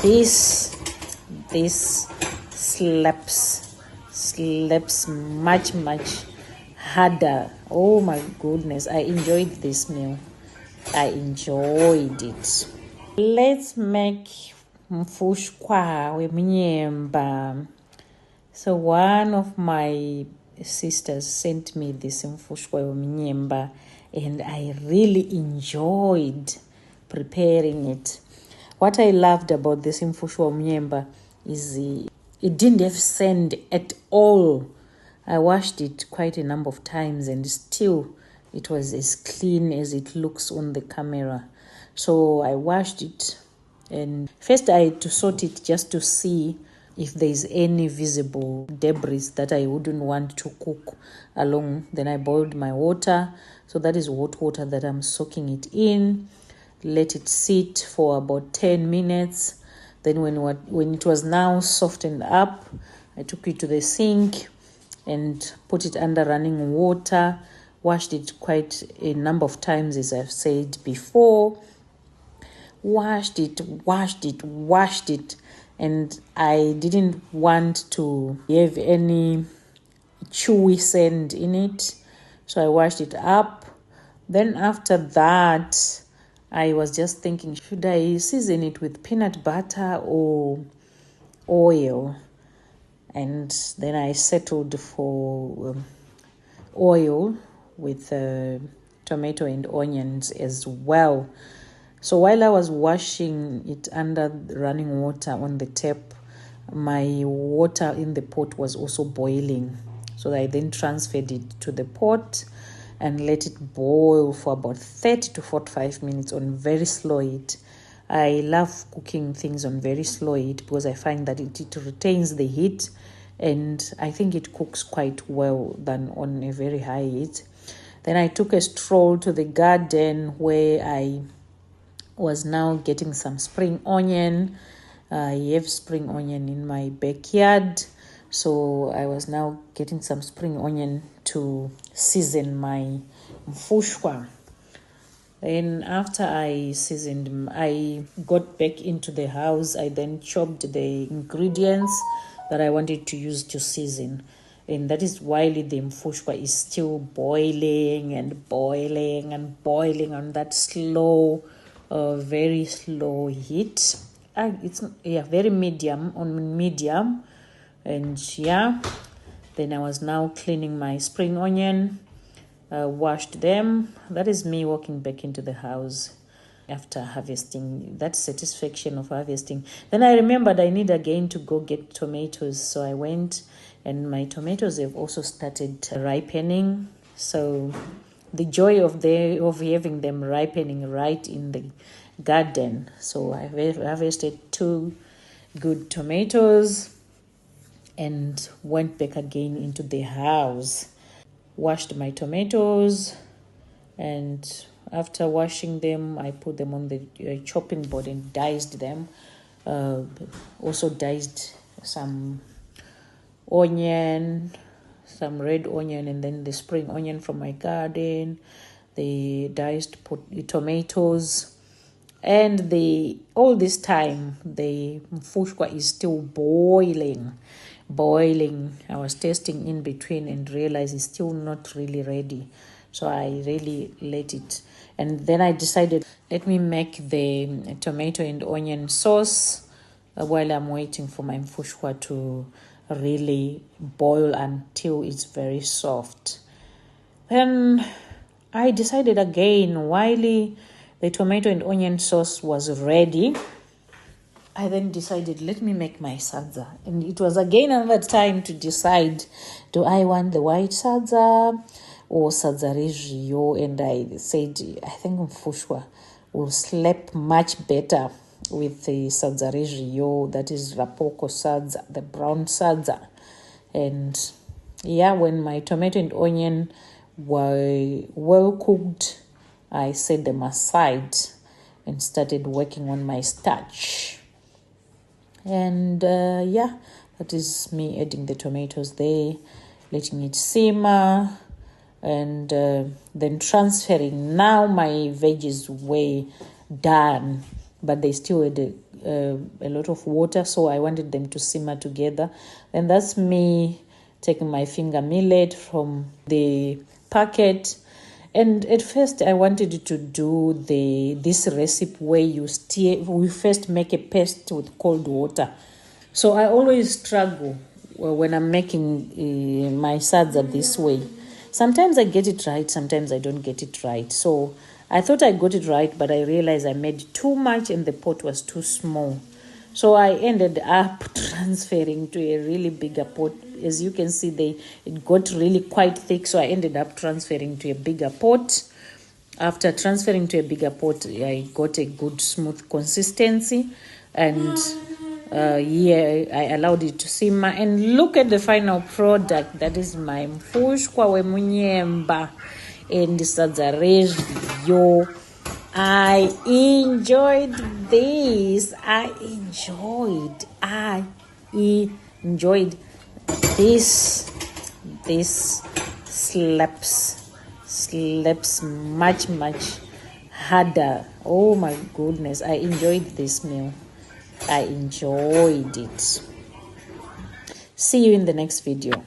This slaps much harder. Oh my goodness, I enjoyed this meal. I enjoyed it. Let's make mufushwa wemunyemba. So one of my sisters sent me this mufushwa wemunyemba, and I really enjoyed preparing it. What I loved about this mufushwa wemunyemba is it didn't have sand at all. I washed it quite a number of times, and still it was as clean as it looks on the camera. So I washed it, and first I had to sort it just to see if there's any visible debris that I wouldn't want to cook along. Then I boiled my water. So that is hot water that I'm soaking it in. Let it sit for about 10 minutes. Then when it was now softened up, I took it to the sink and put it under running water. Washed it quite a number of times, as I've said before. Washed it. And I didn't want to have any chewy sand in it. So I washed it up. Then after that, I was just thinking, should I season it with peanut butter or oil? And then I settled for oil with tomato and onions as well. So while I was washing it under running water on the tap, my water in the pot was also boiling. So I then transferred it to the pot and let it boil for about 30 to 45 minutes on very slow heat. I love cooking things on very slow heat because I find that it retains the heat, and I think it cooks quite well than on a very high heat. Then I took a stroll to the garden where I was now getting some spring onion. I have spring onion in my backyard. So I was now getting some spring onion to season my mufushwa. Then after I seasoned, I got back into the house. I then chopped the ingredients that I wanted to use to season. And that is while the mufushwa is still boiling on that slow, very slow heat. It's very medium, on medium. And then I was now cleaning my spring onion, washed them. That is me walking back into the house after harvesting, that satisfaction of harvesting. Then I remembered I need again to go get tomatoes. So I went, and my tomatoes have also started ripening. So the joy of having them ripening right in the garden. So I harvested 2 good tomatoes and went back again into the house. Washed my tomatoes, and after washing them, I put them on the chopping board and diced them. Also diced some onion, some red onion, and then the spring onion from my garden. The diced tomatoes. And all this time, the mufushwa is still boiling. I was tasting in between and realized it's still not really ready. So I really let it. And then I decided, let me make the tomato and onion sauce while I'm waiting for my mufushwa to really boil until it's very soft. Then I decided again, while the tomato and onion sauce was ready, I then decided, let me make my sadza. And it was again another time to decide, do I want the white sadza or sadza rezviyo? And I said, I think mufushwa will slap much better with the sadza rezviyo, that is rapoko sadza, the brown sadza. And when my tomato and onion were well cooked, I set them aside and started working on my starch. And that is me adding the tomatoes there, letting it simmer, and then transferring. Now my veggies were done. but they still had a lot of water, so I wanted them to simmer together. And that's me taking my finger millet from the packet. And at first I wanted to do this recipe where we first make a paste with cold water. So I always struggle when I'm making my sadza this way. Sometimes I get it right, sometimes I don't get it right. So I thought I got it right, but I realized I made too much and the pot was too small. So I ended up transferring to a really bigger pot. As you can see, it got really quite thick, so I ended up transferring to a bigger pot. After transferring to a bigger pot, I got a good smooth consistency, and I allowed it to simmer. And look at the final product. That is my mufushwa wemunyemba and Sadza rezviyo. I enjoyed this. I enjoyed this. This slaps much harder. Oh my goodness, I enjoyed this meal. I enjoyed it. See you in the next video.